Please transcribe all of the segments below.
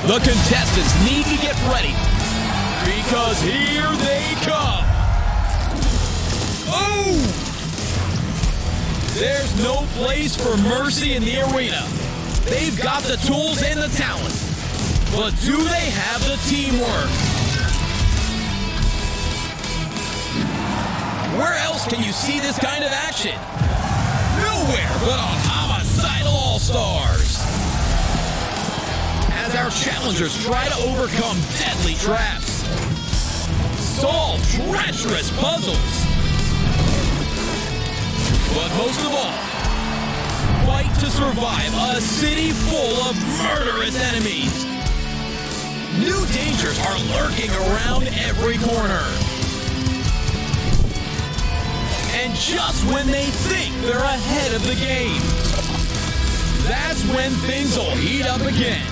The contestants need to get ready, because here they come. Oh! There's no place for mercy in the arena. They've got the tools and the talent, but do they have the teamwork? Where else can you see this kind of action? Nowhere but on Homicidal All-Stars. As our challengers try to overcome deadly traps, solve treacherous puzzles, but most of all, fight to survive a city full of murderous enemies. New dangers are lurking around every corner. And just when they think they're ahead of the game, that's when things will heat up again.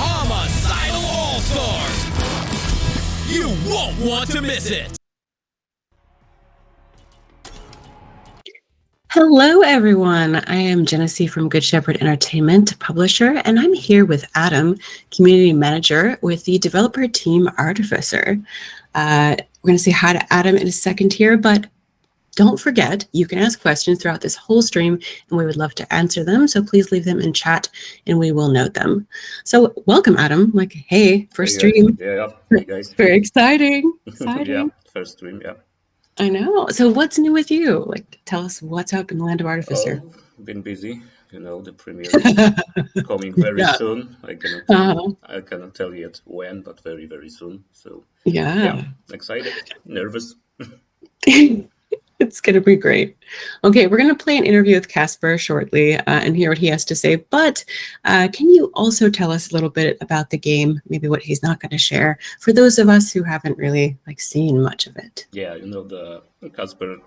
Homicidal All-Stars! You won't want to miss it! Hello, everyone. I am Jenesee from Good Shepherd Entertainment, publisher, and I'm here with Adam, community manager with the developer team Artificer. We're going to say hi to Adam in a second here, but don't forget, you can ask questions throughout this whole stream, and we would love to answer them. So please leave them in chat, and we will note them. So welcome, Adam. Like, hey, first stream. Yeah, hey guys. Very exciting. Yeah, first stream, yeah. I know. So what's new with you? Like, tell us what's up in the land of Artificer. Oh, been busy. You know, the premiere is coming very soon. I cannot tell yet when, but very, very soon. So yeah, excited, nervous. It's going to be great. Okay, we're going to play an interview with Casper shortly and hear what he has to say. But can you also tell us a little bit about the game, maybe what he's not going to share, for those of us who haven't really seen much of it? Yeah, you know, the Casper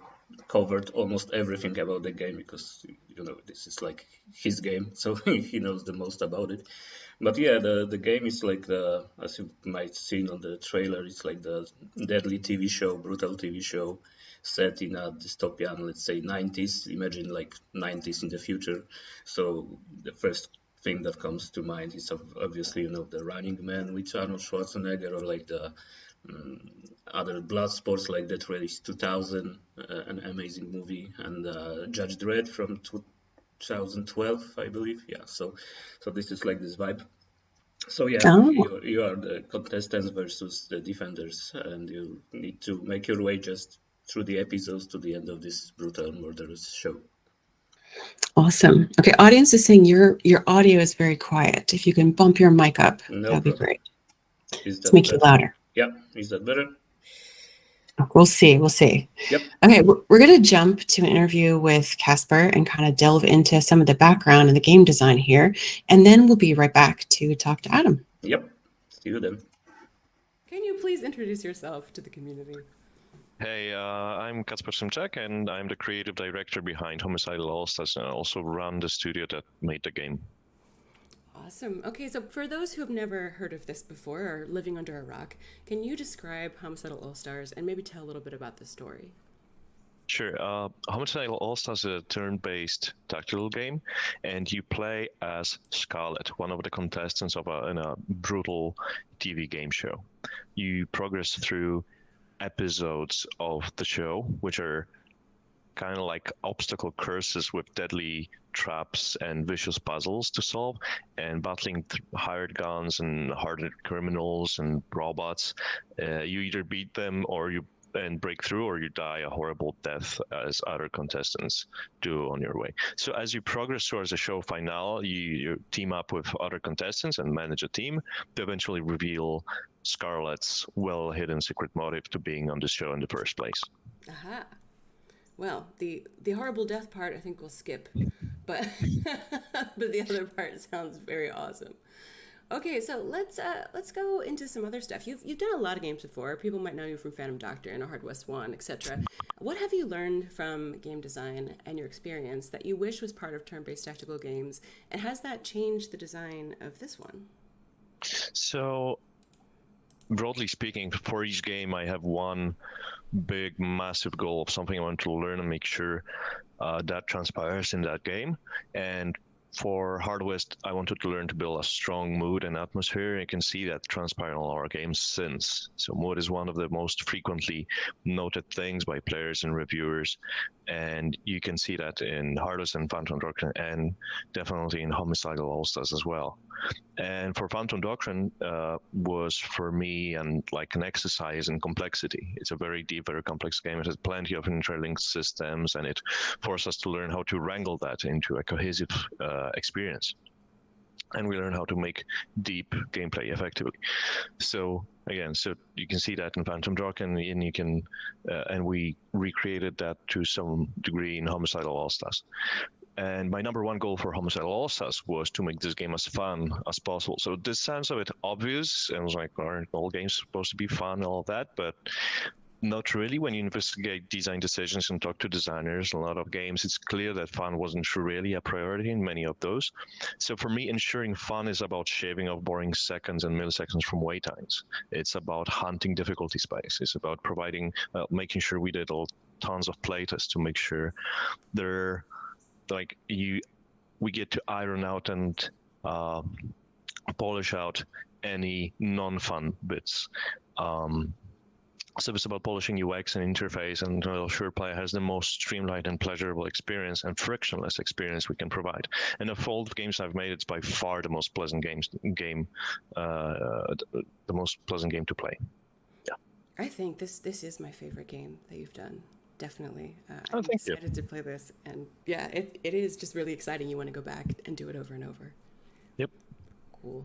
covered almost everything about the game because, you know, this is like his game, so he knows the most about it. But yeah, the game is like as you might seen on the trailer, it's like the deadly TV show, brutal TV show, set in a dystopian, let's say 90s. Imagine like 90s in the future. So the first thing that comes to mind is obviously, you know, the Running Man with Arnold Schwarzenegger, or like the other blood sports like Death Race 2000, an amazing movie, and Judge Dredd from 2012, I believe. Yeah, so this is like this vibe. So yeah, you are the contestants versus the defenders, and you need to make your way just through the episodes to the end of this brutal murderous show. Awesome. Okay, audience is saying your audio is very quiet. If you can bump your mic up, that'd be great. Let's make you louder. Yeah, is that better? We'll see. Yep. Okay, we're going to jump to an interview with Casper and kind of delve into some of the background and the game design here, and then we'll be right back to talk to Adam. Yep. See you then. Can you please introduce yourself to the community? Hey, I'm Kacper, and I'm the creative director behind Homicidal All-Stars, and I also run the studio that made the game. Awesome. Okay, so for those who have never heard of this before or living under a rock, can you describe Homicidal All-Stars and maybe tell a little bit about the story? Sure. Homicidal All-Stars is a turn-based tactical game, and you play as Scarlet, one of the contestants in a brutal TV game show. You progress through episodes of the show, which are kind of like obstacle courses with deadly traps and vicious puzzles to solve, and battling hired guns and hardened criminals and robots. You either beat them and break through, or you die a horrible death as other contestants do on your way. So as you progress towards the show finale, you team up with other contestants and manage a team to eventually reveal Scarlet's well-hidden secret motive to being on the show in the first place. Aha. Well, the horrible death part I think we'll skip, but but the other part sounds very awesome. Okay, so let's go into some other stuff. You've done a lot of games before. People might know you from Phantom Doctor and A Hard West 1, etc. What have you learned from game design and your experience that you wish was part of turn-based tactical games, and has that changed the design of this one? So, broadly speaking, for each game I have one big, massive goal of something I want to learn and make sure that transpires in that game. And for Hard West, I wanted to learn to build a strong mood and atmosphere. You can see that transpire in all our games since. So mood is one of the most frequently noted things by players and reviewers. And you can see that in Hard West and Phantom Doctrine, and definitely in Homicidal All-Stars as well. And for Phantom Doctrine was for me and like an exercise in complexity. It's a very deep, very complex game. It has plenty of interlinked systems, and it forces us to learn how to wrangle that into a cohesive experience. And we learn how to make deep gameplay effectively. So again, so you can see that in Phantom Doctrine, and you can, and we recreated that to some degree in Homicidal All-Stars. And my number one goal for Homicidal All-Stars was to make this game as fun as possible. So this sounds a bit obvious, and I was like, aren't all games supposed to be fun and all of that? But not really. When you investigate design decisions and talk to designers in a lot of games, it's clear that fun wasn't really a priority in many of those. So for me, ensuring fun is about shaving off boring seconds and milliseconds from wait times. It's about hunting difficulty spikes. It's about providing, making sure we did tons of playtests to make sure they're like we get to iron out and polish out any non-fun bits. So it's about polishing UX and interface, and sure player has the most streamlined and pleasurable experience and frictionless experience we can provide. And of all the games I've made, it's by far the most pleasant game the most pleasant game to play. Yeah, I think this is my favorite game that you've done. Definitely. I'm thank you. excited to play this. And yeah, it is just really exciting. You want to go back and do it over and over. Yep. Cool.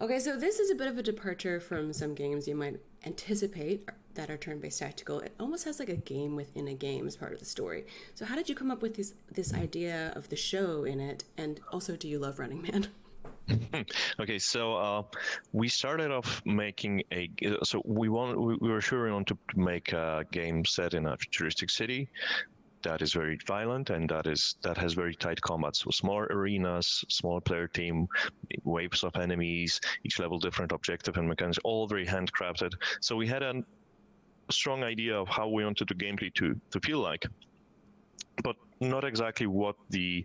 Okay, so this is a bit of a departure from some games you might anticipate that are turn-based tactical. It almost has like a game within a game as part of the story. So how did you come up with this idea of the show in it? And also, do you love Running Man? Okay, so we started off making we were sure we want to make a game set in a futuristic city that is very violent and that has very tight combat. So small arenas, small player team, waves of enemies, each level different objective and mechanics, all very handcrafted. So we had a strong idea of how we wanted the gameplay to feel like, but not exactly what the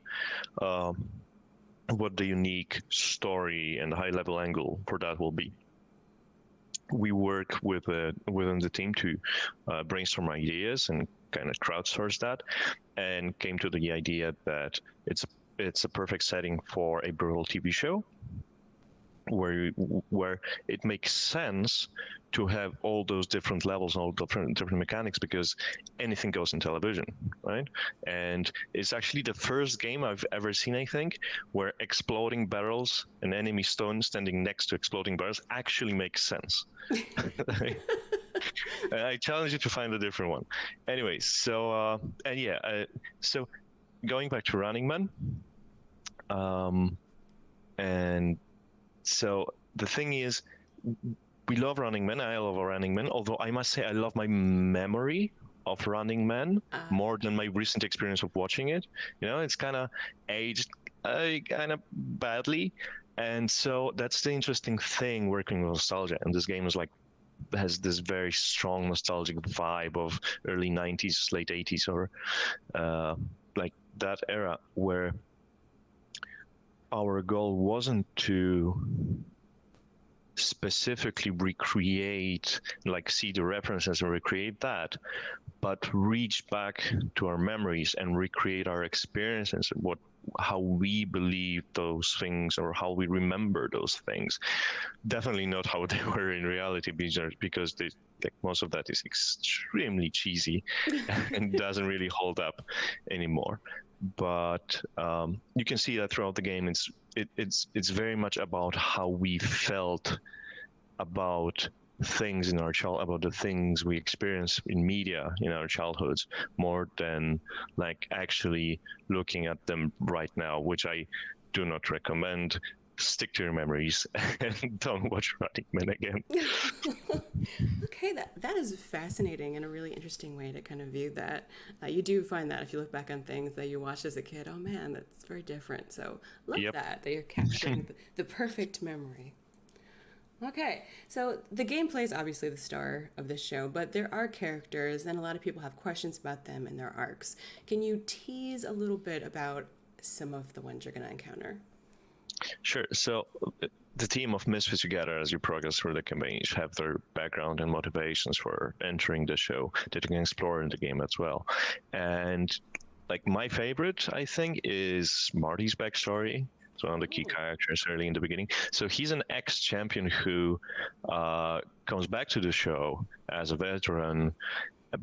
unique story and high-level angle for that will be. We work within the team to brainstorm ideas and kind of crowdsource that, and came to the idea that it's a perfect setting for a brutal TV show, where it makes sense to have all those different levels and all different mechanics, because anything goes in television, right? And it's actually the first game I've ever seen, I think, where exploding barrels and enemy stones standing next to exploding barrels actually makes sense. I challenge you to find a different one. Anyway, so so going back to Running Man, and so the thing is, we love Running Man. I love Running Man, although I must say I love my memory of Running Man more than my recent experience of watching it. You know, it's kind of aged kind of badly, and so that's the interesting thing working with nostalgia. And this game is like has this very strong nostalgic vibe of early 90s, late 80s, or like that era where our goal wasn't to specifically recreate, like see the references and recreate that, but reach back to our memories and recreate our experiences, how we believe those things or how we remember those things. Definitely not how they were in reality, because most of that is extremely cheesy and doesn't really hold up anymore. But you can see that throughout the game. It's very much about how we felt about things in our about the things we experience in media in our childhoods, more than like actually looking at them right now, which I do not recommend. Stick to your memories and don't watch Running Man again. Okay, that is fascinating and a really interesting way to kind of view that. You do find that if you look back on things that you watched as a kid, oh man, that's very different. So love that you're capturing the perfect memory. Okay, so the gameplay is obviously the star of this show, but there are characters, and a lot of people have questions about them and their arcs. Can you tease a little bit about some of the ones you're going to encounter? Sure. So the team of misfits you gather as you progress through the campaign each have their background and motivations for entering the show that you can explore in the game as well. And like my favorite, I think, is Marty's backstory. It's one of the key characters early in the beginning. So he's an ex-champion who comes back to the show as a veteran,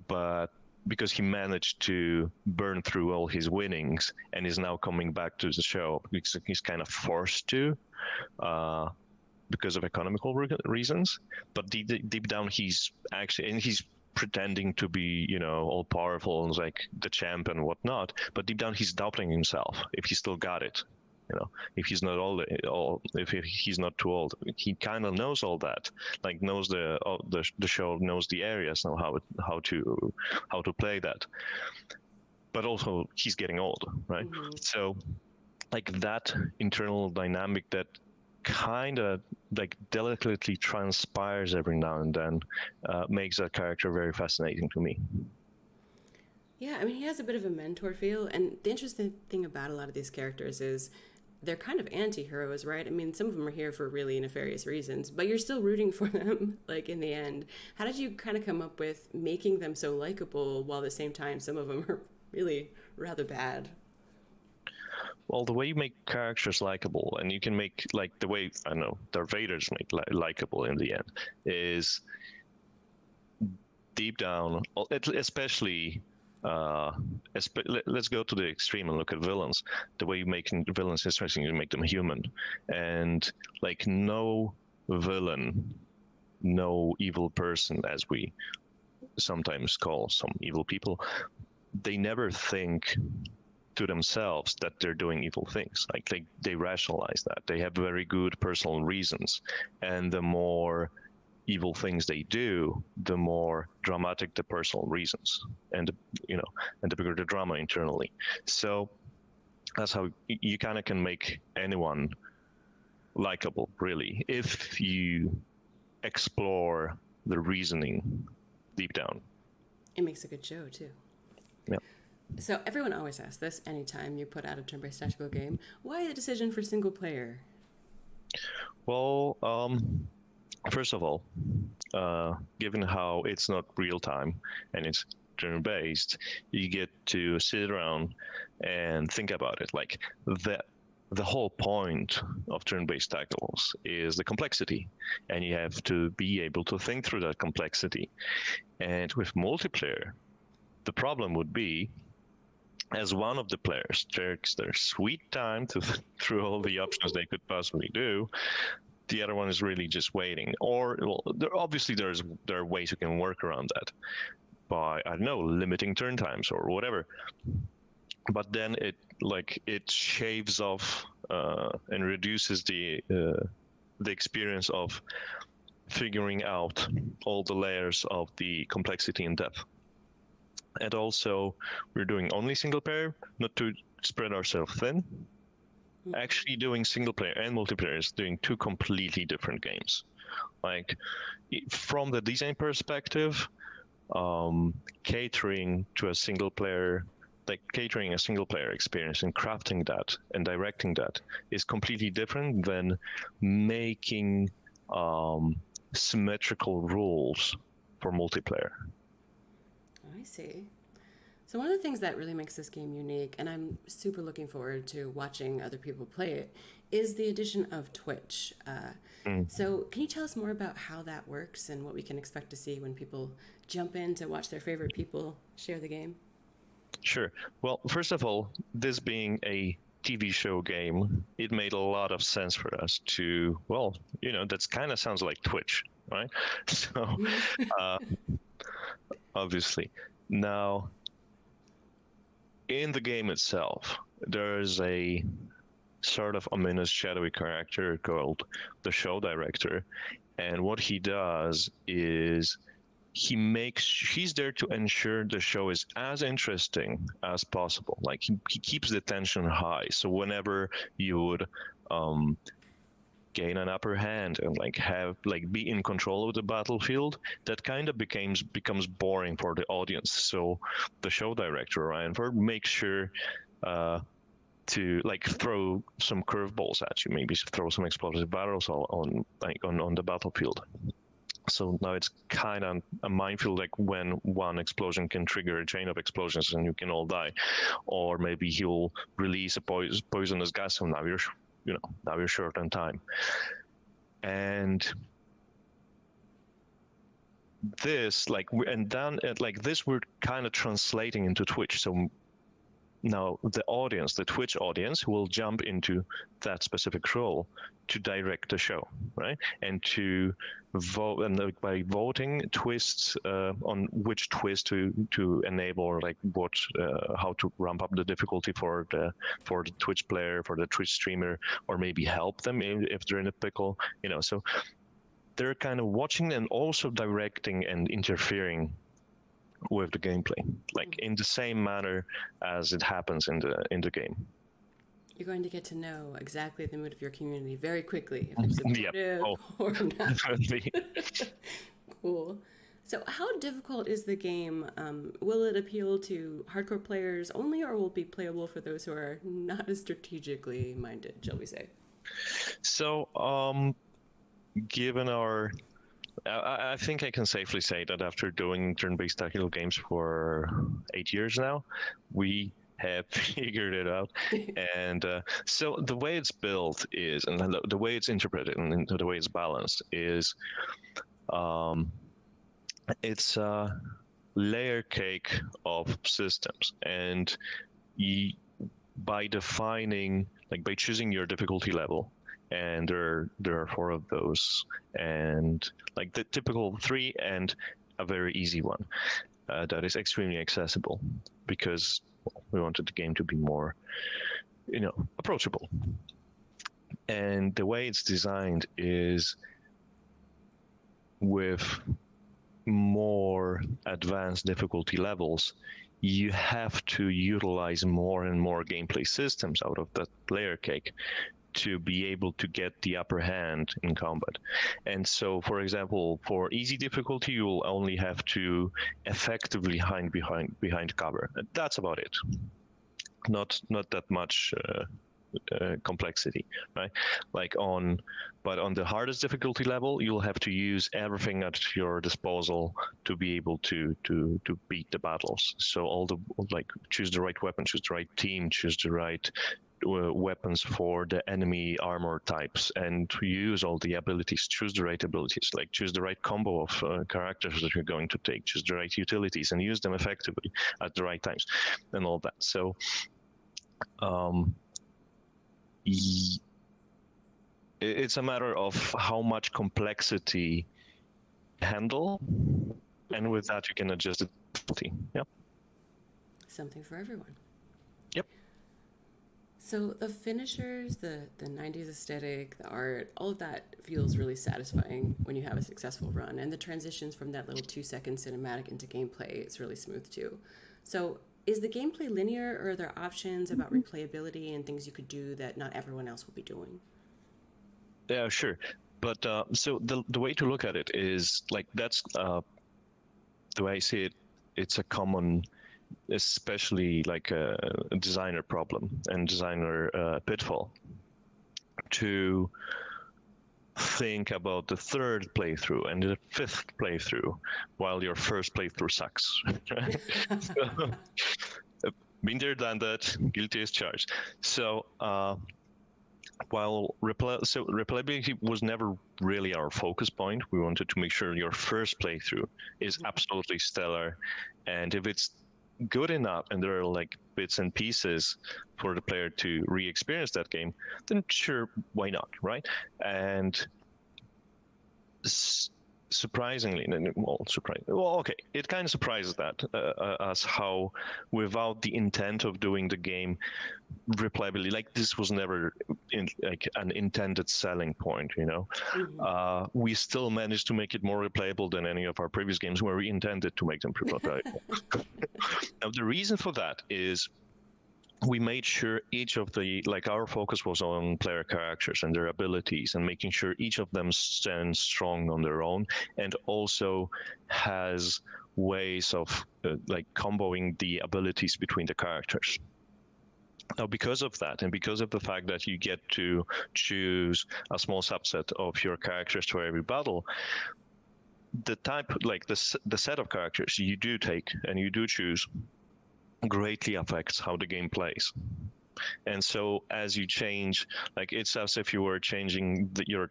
but because he managed to burn through all his winnings and is now coming back to the show, he's kind of forced to because of economical reasons. But deep down, he's actually, and he's pretending to be, all powerful and like the champ and whatnot. But deep down, he's doubting himself if he still got it. If he's not if he's not too old, he kind of knows all that, like knows the show, knows the areas, know how to play that. But also he's getting old, right? Mm-hmm. So like that internal dynamic that kind of like delicately transpires every now and then makes that character very fascinating to me. Yeah, I mean, he has a bit of a mentor feel, and the interesting thing about a lot of these characters is they're kind of anti-heroes, right? I mean, some of them are here for really nefarious reasons, but you're still rooting for them, like, in the end. How did you kind of come up with making them so likable while at the same time some of them are really rather bad? Well, the way you make characters likable, and you can make, like, the way, I don't know, Darth Vader's make likable in the end, is deep down, especially... let's go to the extreme and look at villains. The way you make villains interesting, you make them human, and like no villain, no evil person, as we sometimes call some evil people, they never think to themselves that they're doing evil things. Like they rationalize that. They have very good personal reasons, and the more evil things they do, the more dramatic the personal reasons, and the bigger the drama internally. So that's how you kind of can make anyone likable, really, if you explore the reasoning deep down. It makes a good show too. Yeah. So everyone always asks this anytime you put out a turn-based tactical game. Why the decision for single player? Well, first of all, given how it's not real time and it's turn-based, you get to sit around and think about it. Like the whole point of turn-based tacticals is the complexity, and you have to be able to think through that complexity. And with multiplayer, the problem would be, as one of the players takes their sweet time to through all the options they could possibly do, the other one is really just waiting. Or, well, there are ways you can work around that by, I don't know, limiting turn times or whatever. But then it shaves off and reduces the experience of figuring out all the layers of the complexity and depth. And also, we're doing only single player, not to spread ourselves thin. Actually doing single player and multiplayer is doing two completely different games. Like, from the design perspective, catering a single player experience and crafting that and directing that is completely different than making symmetrical rules for multiplayer. I see. So one of the things that really makes this game unique, and I'm super looking forward to watching other people play it, is the addition of Twitch. So can you tell us more about how that works and what we can expect to see when people jump in to watch their favorite people share the game? Sure. Well, first of all, this being a TV show game, it made a lot of sense for us to, well, that kind of sounds like Twitch, right? So, obviously. Now, in the game itself, there's a sort of ominous, shadowy character called the show director, and what he does is he's there to ensure the show is as interesting as possible. Like he keeps the tension high, so whenever you would gain an upper hand and like be in control of the battlefield, that kind of becomes boring for the audience. So the show director, Ryan Ford, makes sure to like throw some curveballs at you, maybe throw some explosive barrels on the battlefield. So now it's kind of a minefield, like when one explosion can trigger a chain of explosions and you can all die, or maybe he'll release a poisonous gas, and now you're short on time. And this, this, we're kind of translating into Twitch. So now the Twitch audience will jump into that specific role to direct the show, right? And to vote, and by voting twists on which twist to enable, or like how to ramp up the difficulty for the Twitch player, for the Twitch streamer, or maybe help them if they're in a pickle, So they're kind of watching and also directing and interfering with the gameplay, like in the same manner as it happens in the game. You're going to get to know exactly the mood of your community very quickly, if it's supportive or not. Definitely. Cool. So how difficult is the game? Will it appeal to hardcore players only, or will it be playable for those who are not as strategically minded, shall we say? So, given our... I think I can safely say that after doing turn-based tactical games for 8 years now, we have figured it out. And so the way it's built is, and the way it's interpreted and the way it's balanced is, it's a layer cake of systems. And by choosing your difficulty level, and there are 4 of those, and like the typical 3 and a very easy one that is extremely accessible, because we wanted the game to be more approachable. And the way it's designed is with more advanced difficulty levels, you have to utilize more and more gameplay systems out of that layer cake to be able to get the upper hand in combat. And so, for example, for easy difficulty, you will only have to effectively hide behind cover. That's about it. Not that much complexity, right? But on the hardest difficulty level, you'll have to use everything at your disposal to be able to beat the battles. So choose the right weapon, choose the right team, choose the right weapons for the enemy armor types, and to use all the abilities, choose the right abilities, like choose the right combo of characters that you're going to take, choose the right utilities, and use them effectively at the right times, and all that. So it's a matter of how much complexity you handle, and with that you can adjust the difficulty. Yeah. Something for everyone. Yep. So the finishers, the 90s aesthetic, the art, all of that feels really satisfying when you have a successful run. And the transitions from that little 2-second cinematic into gameplay is really smooth too. So is the gameplay linear, or are there options about replayability and things you could do that not everyone else will be doing? Yeah, sure. But so the way to look at it is like that's the way I see it. It's a common, especially like a designer problem and designer pitfall, to think about the 3rd playthrough and the 5th playthrough while your first playthrough sucks. So, been there, done that, guilty as charged. So while replayability was never really our focus point, we wanted to make sure your first playthrough is absolutely stellar, and if it's good enough and there are like bits and pieces for the player to re-experience that game, then sure, why not, right? And surprisingly, it kind of surprises us how, without the intent of doing the game replayability, like this was never an intended selling point, we still managed to make it more replayable than any of our previous games where we intended to make them replayable. Now the reason for that is we made sure each of the, like, our focus was on player characters and their abilities and making sure each of them stands strong on their own and also has ways of like comboing the abilities between the characters. Now, because of that, and because of the fact that you get to choose a small subset of your characters for every battle, the type, like the set of characters you do take and you do choose greatly affects how the game plays. And so as you change, like, it's as if you were changing your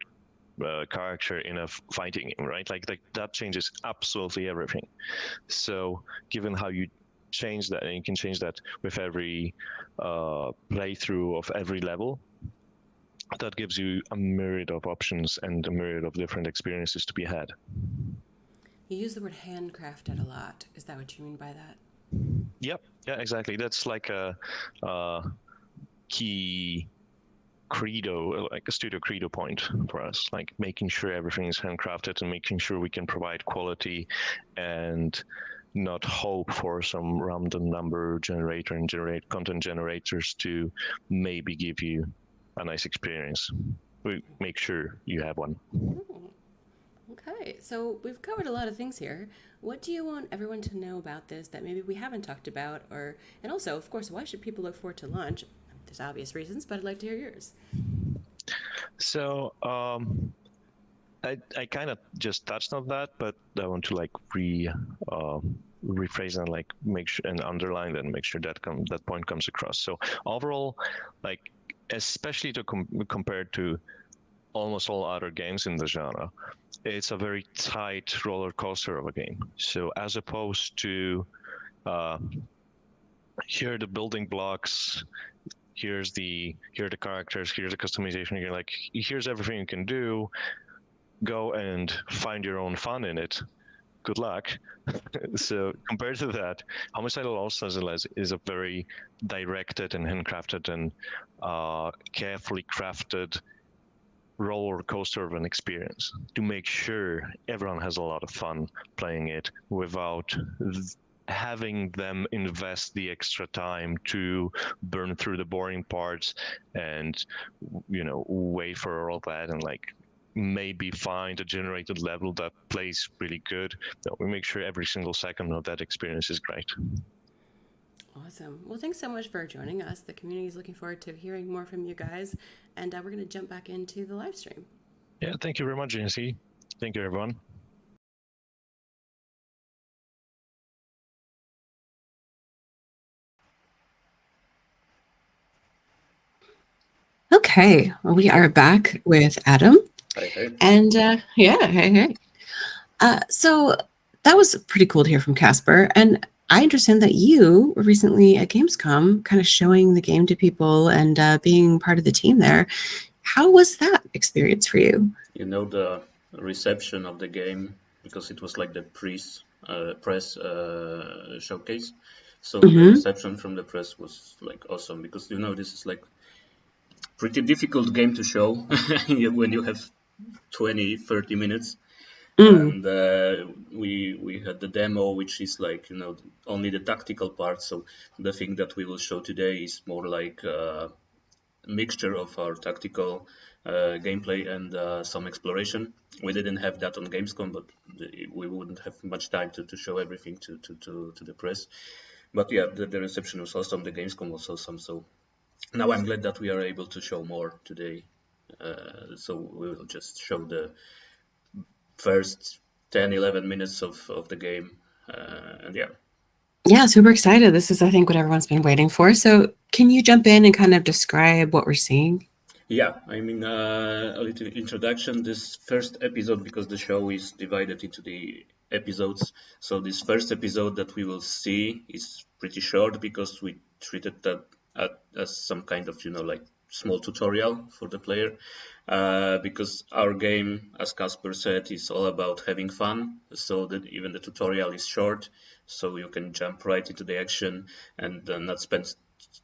character in a fighting game, right? Like that changes absolutely everything. So given how you change that, and you can change that with every playthrough of every level, that gives you a myriad of options and a myriad of different experiences to be had. You use the word handcrafted a lot. Is that what you mean by that? Yep. Yeah, exactly. That's like a key credo, like a studio credo point for us, like making sure everything is handcrafted and making sure we can provide quality and not hope for some random number generator and generate content generators to maybe give you a nice experience. We make sure you have one. Okay, so we've covered a lot of things here. What do you want everyone to know about this that maybe we haven't talked about? And also, of course, why should people look forward to launch? There's obvious reasons, but I'd like to hear yours. So I kind of just touched on that, but I want to like rephrase and like make sure and underline and make sure that that point comes across. So overall, like, especially compared to almost all other games in the genre, it's a very tight roller coaster of a game. So as opposed to here are the building blocks, here are the characters, here's the customization, you're like, here's everything you can do, go and find your own fun in it. Good luck. So compared to that, Homicidal All-Stars is a very directed and handcrafted and carefully crafted roller coaster of an experience to make sure everyone has a lot of fun playing it without having them invest the extra time to burn through the boring parts and, you know, wait for all that and like maybe find a generated level that plays really good. No, we make sure every single second of that experience is great. Awesome. Well, thanks so much for joining us. The community is looking forward to hearing more from you guys, and we're going to jump back into the live stream. Yeah, thank you very much, Jenesee. Thank you, everyone. Okay, well, we are back with Adam. Hey. And hey. So that was pretty cool to hear from Casper. And I understand that you were recently at Gamescom kind of showing the game to people and being part of the team there. How was that experience for you? You know, the reception of the game, because it was like the press showcase. So the reception from the press was like awesome, because, you know, this is like pretty difficult game to show when you have 20-30 minutes. And we had the demo, which is like, you know, only the tactical part. So the thing that we will show today is more like a mixture of our tactical gameplay and some exploration. We didn't have that on Gamescom, but we wouldn't have much time to show everything to the press. But yeah, the reception was awesome. The Gamescom was awesome. So now I'm glad that we are able to show more today. So we will just show the first 10-11 minutes of the game, and yeah, super excited. This is, I think, what everyone's been waiting for. So can you jump in and kind of describe what we're seeing? Yeah, I mean, a little introduction. This first episode, because the show is divided into the episodes, so this first episode that we will see is pretty short, because we treated that as some kind of, you know, like small tutorial for the player, because our game, as Casper said, is all about having fun, so that even the tutorial is short, so you can jump right into the action and not spend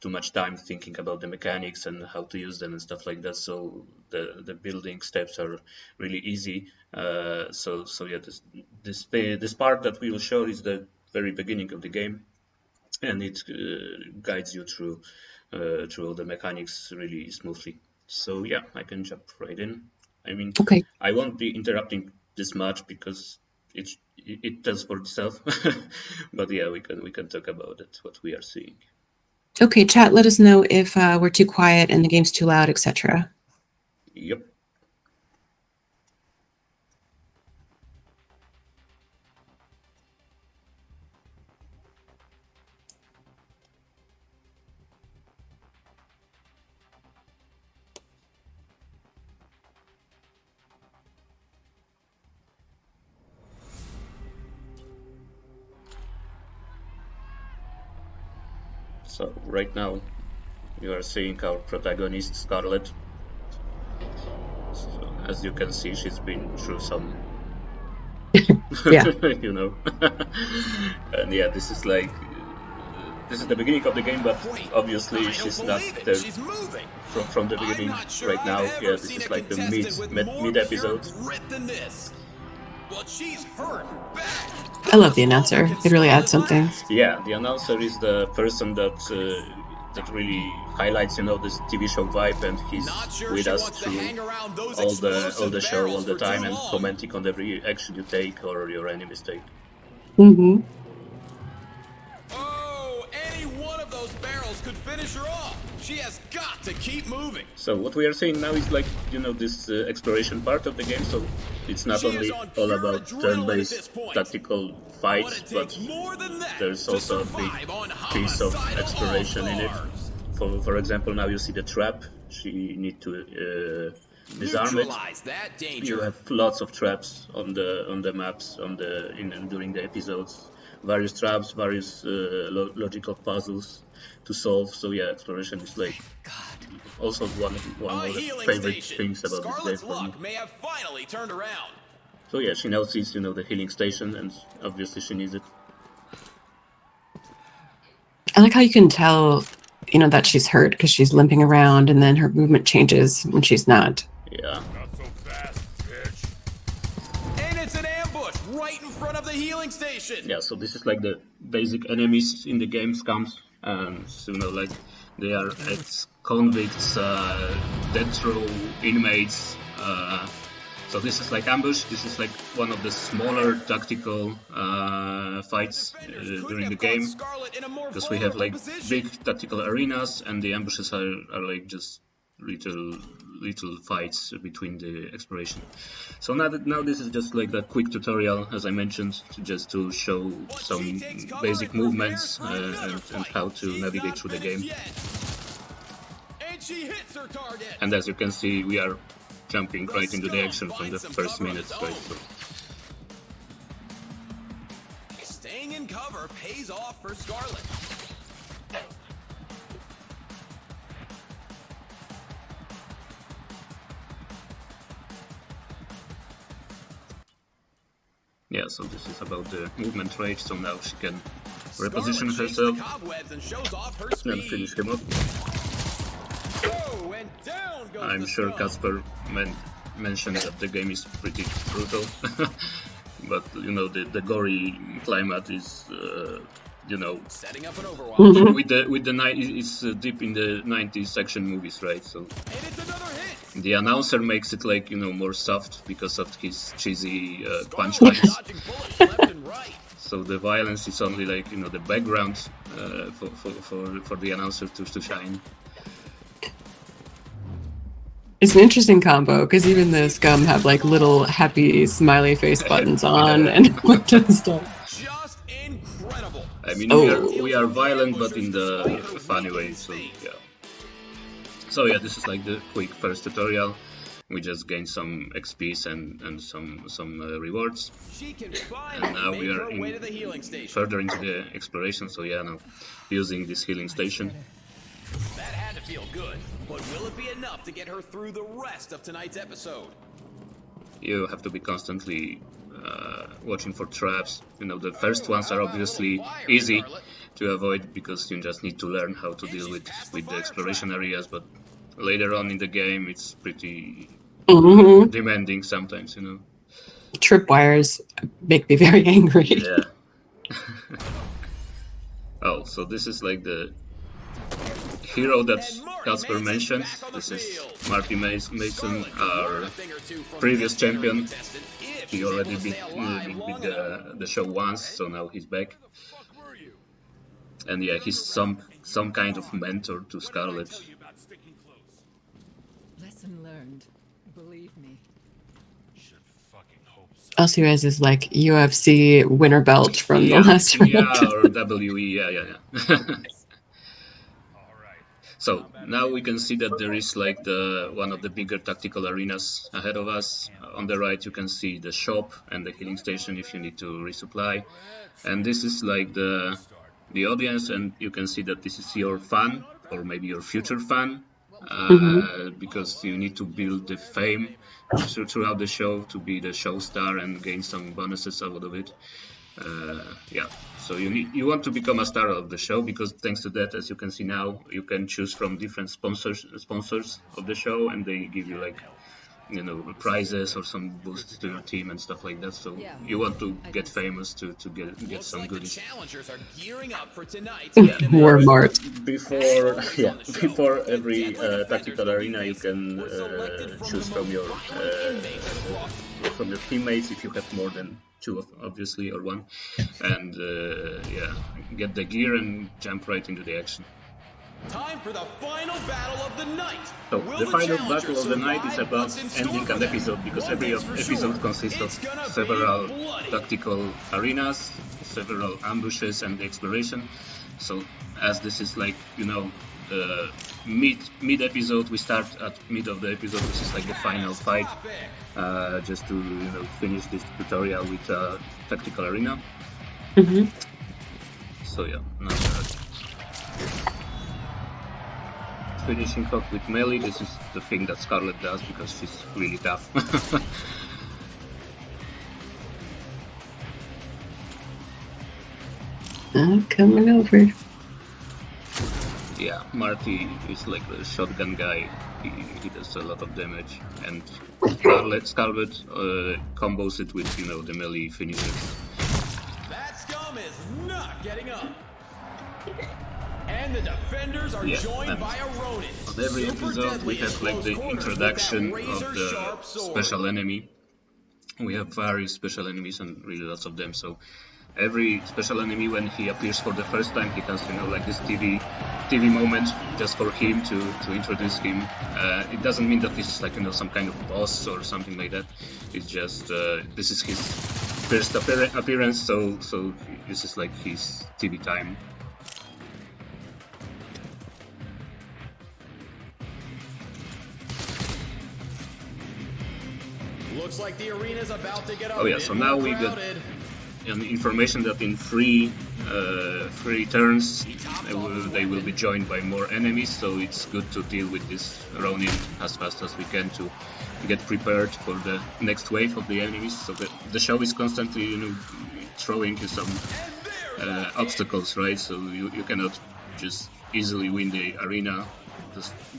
too much time thinking about the mechanics and how to use them and stuff like that. So the building steps are really easy. So yeah, this part that we will show is the very beginning of the game, and it guides you through through all the mechanics really smoothly. So yeah, I can jump right in. I mean, Okay. I won't be interrupting this much because it tells for itself. But yeah, we can talk about it, what we are seeing. Okay, chat, let us know if we're too quiet and the game's too loud, etc. Yep. So right now, you are seeing our protagonist, Scarlet. So, as you can see, she's been through some, Yeah. you know. And yeah, this is like, this is the beginning of the game, but Wait, obviously I she's don't not believe it. there She's moving. from the I'm beginning. not sure Right I've now, ever yeah, this seen is a like the contestant with more mid episode. pure grit than this. Well, she's hurt bad. I love the announcer. It really adds something. Yeah, the announcer is the person that that really highlights, this TV show vibe, and he's Not sure with she us wants to through hang around those all explosive the show all barrels the for too time and long. commenting on every action you take or your any mistake. Mm-hmm. Oh, any one of those barrels could finish her off. She has got to keep moving. So what we are seeing now is like, this exploration part of the game. So it's not She is only on all pure about adrenaline at turn-based this point. tactical But fights, it but takes more than that there's to also a big survive on piece of Homicidal exploration in it. All-Stars. For example, now you see the trap. She need to disarm it. Neutralize that You danger. have lots of traps on the maps during the episodes. Various traps, various logical puzzles to solve. So yeah, exploration is like also one A of the healing favorite station. things about this game Scarlet's for me. luck may have finally turned around. So yeah, she now sees the healing station, and obviously she needs it. I like how you can tell, that she's hurt because she's limping around and then her movement changes when she's not. Yeah. Not so fast, bitch. And it's an ambush right in front of the healing station. Yeah, so this is like the basic enemies in the game, scums. So, like they are ex-convicts, death row inmates. So this is like ambush. This is like one of the smaller tactical fights during the game, because we have like big tactical arenas, and the ambushes are like just little fights between the exploration. So now this is just like a quick tutorial, as I mentioned, just to show some basic movements and how to navigate through the game. And as you can see, we are jumping right into the action from the first minute, right? So. Staying in cover pays off for Scarlet. Yeah, so this is about the movement rate, so now she can reposition herself and finish him off. I'm sure Casper mentioned that the game is pretty brutal, but the gory climate is setting up an overwatch. with the it's deep in the 90s action movies, right? So and it's another hit. The announcer makes it like more soft because of his cheesy punchlines. So the violence is only like the background for the announcer to shine. It's an interesting combo because even the scum have like little happy smiley face buttons on and stuff. Just incredible. I mean, we are violent, but in the funny way. So yeah. So yeah, this is like the quick first tutorial. We just gained some XPs and some rewards. And now we are further into the exploration. So yeah, now using this healing station. That had to feel good, but will it be enough to get her through the rest of tonight's episode? You have to be constantly watching for traps. The first ones are obviously easy to avoid because you just need to learn how to deal with the exploration areas, but later on in the game it's pretty demanding sometimes, Tripwires make me very angry. Yeah. Oh, so this is like the hero that Casper mentioned. This is Marty Mason, our previous champion. He already beat the show once, so now he's back. And yeah, he's some kind of mentor to Scarlet. Lesson learned. Believe me. Also, he has his like UFC winner belt from the last round. Yeah, or WE, yeah. So now we can see that there is like one of the bigger tactical arenas ahead of us. On the right you can see the shop and the healing station if you need to resupply. And this is like the audience, and you can see that this is your fan or maybe your future fan, because you need to build the fame throughout the show to be the show star and gain some bonuses out of it. Yeah, so you want to become a star of the show, because thanks to that, as you can see now, you can choose from different sponsors of the show, and they give you like, you know, prizes or some boosts to your team and stuff like that. So you want to get famous to get some goodies. Challengers are gearing up for tonight's War Mart. Before every tactical arena, you can choose from your teammates if you have more than 2, obviously, or 1, and get the gear and jump right into the action. Time for the final battle of the night. So the final battle of the night is about ending an episode, because every episode consists of several tactical arenas, several ambushes and exploration. So as this is like, you know, mid episode, we start at mid of the episode, which is like the final fight, just to, you know, finish this tutorial with a tactical arena. So yeah, now finishing off with melee. This is the thing that Scarlet does because she's really tough. I'm coming over. Yeah, Marty is like the shotgun guy. He does a lot of damage, and Scarlet combos it with, you know, the melee finishes. That scum is not getting up. And the defenders are joined by a Ronin. On every episode we have like the introduction of the special enemy. We have various special enemies and really lots of them, so every special enemy, when he appears for the first time, he has, you know, like this TV moment just for him to introduce him. It doesn't mean that this is like, you know, some kind of boss or something like that. It's just this is his first appearance, so this is like his TV time. Looks like the arena's about to get Oh yeah, so now we got information that in 3 turns they will be joined by more enemies, so it's good to deal with this Ronin as fast as we can to get prepared for the next wave of the enemies. So the show is constantly, you know, throwing you some obstacles, right? So you cannot just easily win the arena.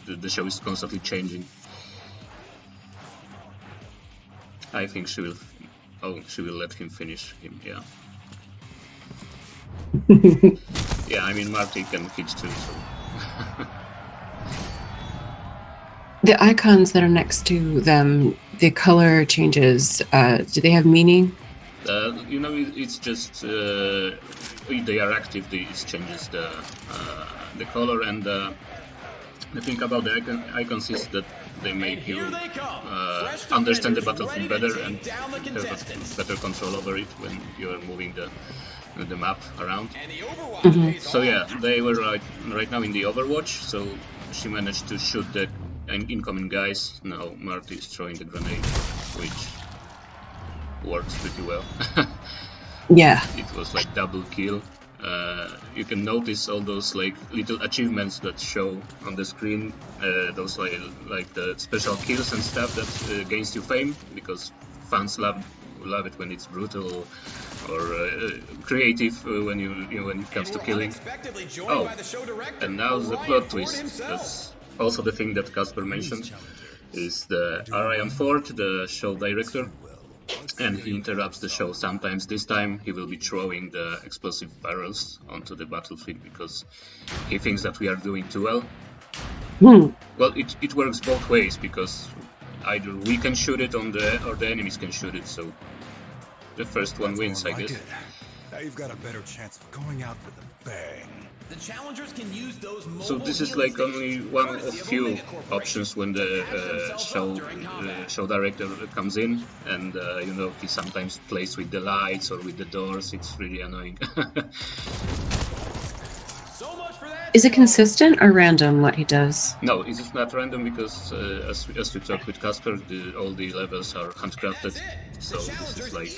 The show is constantly changing. I think she will let him finish him, yeah. Yeah, I mean, Marty can hit too, so... The icons that are next to them, the color changes, do they have meaning? You know, it's just... they are active, it changes the color, and the thing about the icons is that they make you understand the battlefield better and have better control over it when you are moving the map around. So yeah, they were right now in the Overwatch, so she managed to shoot the incoming guys. Now Marty is throwing the grenade, which works pretty well. Yeah. It was like double kill. You can notice all those like little achievements that show on the screen, those like the special kills and stuff that gains you fame, because fans love it when it's brutal or creative when when it comes to killing. Oh, and now the plot twist. That's also the thing that Casper mentioned. Is the Ryan Ford, the show director. and he interrupts the show sometimes. This time he will be throwing the explosive barrels onto the battlefield because he thinks that we are doing too well. Well, it works both ways because either we can shoot it or the enemies can shoot it, so the first one wins, I guess. Now you've got a better chance of going out with a bang. The challengers can use those So this is like only one of few options when the show director comes in, and you know, he sometimes plays with the lights or with the doors. It's really annoying. Is it consistent or random what he does? No, it is not random because as we talked with Casper, all the levels are handcrafted. So this is like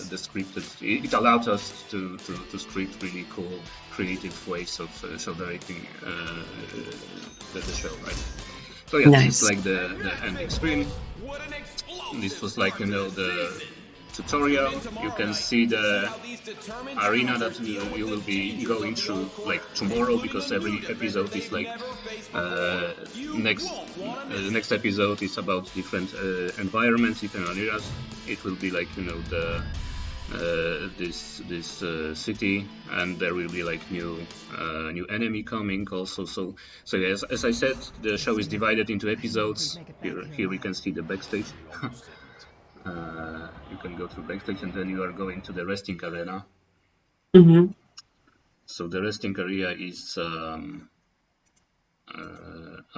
the scripted. It allowed us to script really cool, creative ways of show directing the show, right? So yeah, Nice. This is like the ending screen. This was like, you know, the tutorial. You can see the arena that you will be going through like tomorrow, because every episode is like next episode is about different environments, different areas. It will be like, you know, the this city, and there will be like new enemy coming also. So yes, as I said, the show is divided into episodes. Here we can see the backstage. You can go to backstage, and then you are going to the resting arena. Mm-hmm. So the resting area is a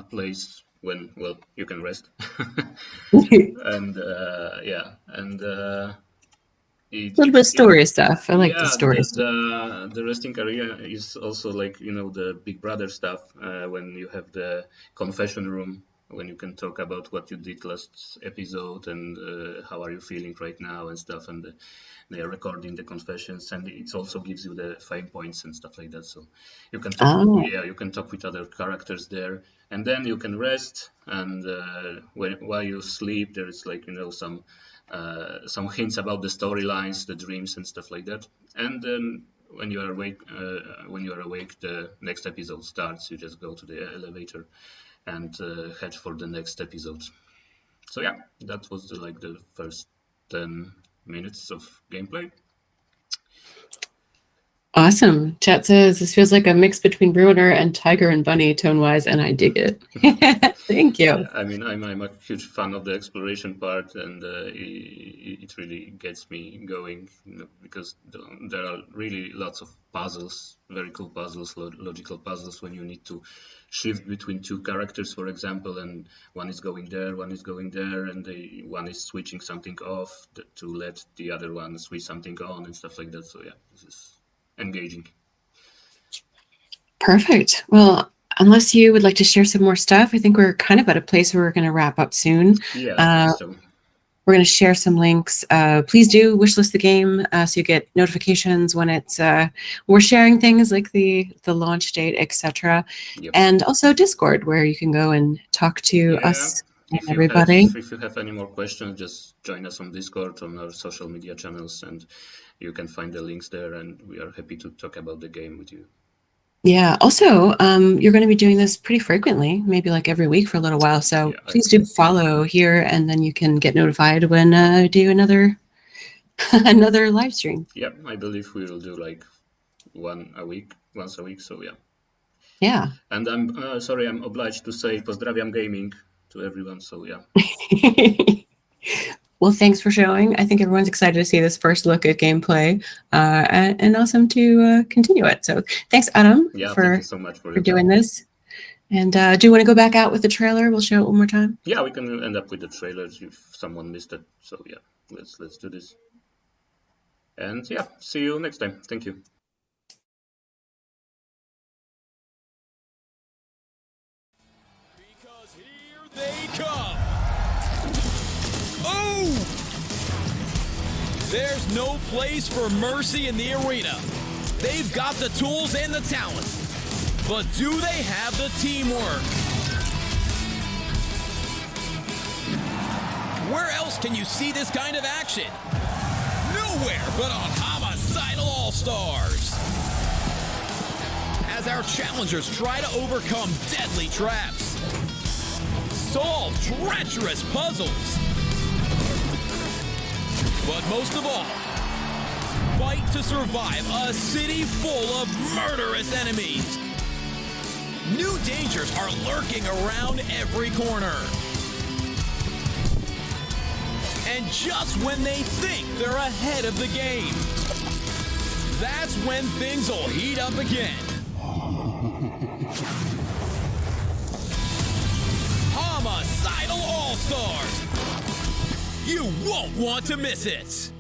place when, well, you can rest. And A little bit of story stuff. I like the story stuff. The resting area is also like, you know, the Big Brother stuff, when you have the confession room, when you can talk about what you did last episode and how are you feeling right now and stuff, and they are recording the confessions, and it also gives you the fame points and stuff like that. So you can talk, you can talk with other characters there, and then you can rest, and while you sleep, there is like, you know, some hints about the storylines, the dreams and stuff like that. And then when you are awake, the next episode starts. You just go to the elevator and head for the next episode. So yeah, that was the first 10 minutes of gameplay. Awesome. Chat says this feels like a mix between Ruiner and Tiger and Bunny tone-wise, and I dig it. Thank you. I mean, I'm a huge fan of the exploration part, and it really gets me going, you know, because there are really lots of puzzles, very cool puzzles, logical puzzles, when you need to shift between two characters, for example, and one is going there, and one is switching something off to let the other one switch something on and stuff like that. So yeah, this is engaging. Perfect. Well, unless you would like to share some more stuff, I think we're kind of at a place where we're going to wrap up soon. Yeah, so. We're going to share some links. Please do wishlist the game so you get notifications when it's we're sharing things like the launch date, etc. Yep. And also Discord, where you can go and talk to us and everybody. If you have any more questions, just join us on Discord, on our social media channels, and you can find the links there, and we are happy to talk about the game with you. Yeah. Also, you're going to be doing this pretty frequently, maybe like every week for a little while. So please do follow here, and then you can get notified when I do another live stream. Yeah, I believe we will do like once a week. So yeah. Yeah. And I'm sorry, I'm obliged to say pozdrawiam gaming to everyone. So yeah. Well, thanks for showing. I think everyone's excited to see this first look at gameplay, and awesome to continue it. So thanks, Adam, thank you so much for doing this. And do you want to go back out with the trailer? We'll show it one more time. Yeah, we can end up with the trailers if someone missed it. So yeah, let's do this. And yeah, see you next time. Thank you. Because here they come. Oh! There's no place for mercy in the arena. They've got the tools and the talent. But do they have the teamwork? Where else can you see this kind of action? Nowhere but on Homicidal All-Stars. As our challengers try to overcome deadly traps, solve treacherous puzzles, But most of all, fight to survive a city full of murderous enemies. New dangers are lurking around every corner. And just when they think they're ahead of the game, that's when things will heat up again. Homicidal All-Stars! You won't want to miss it!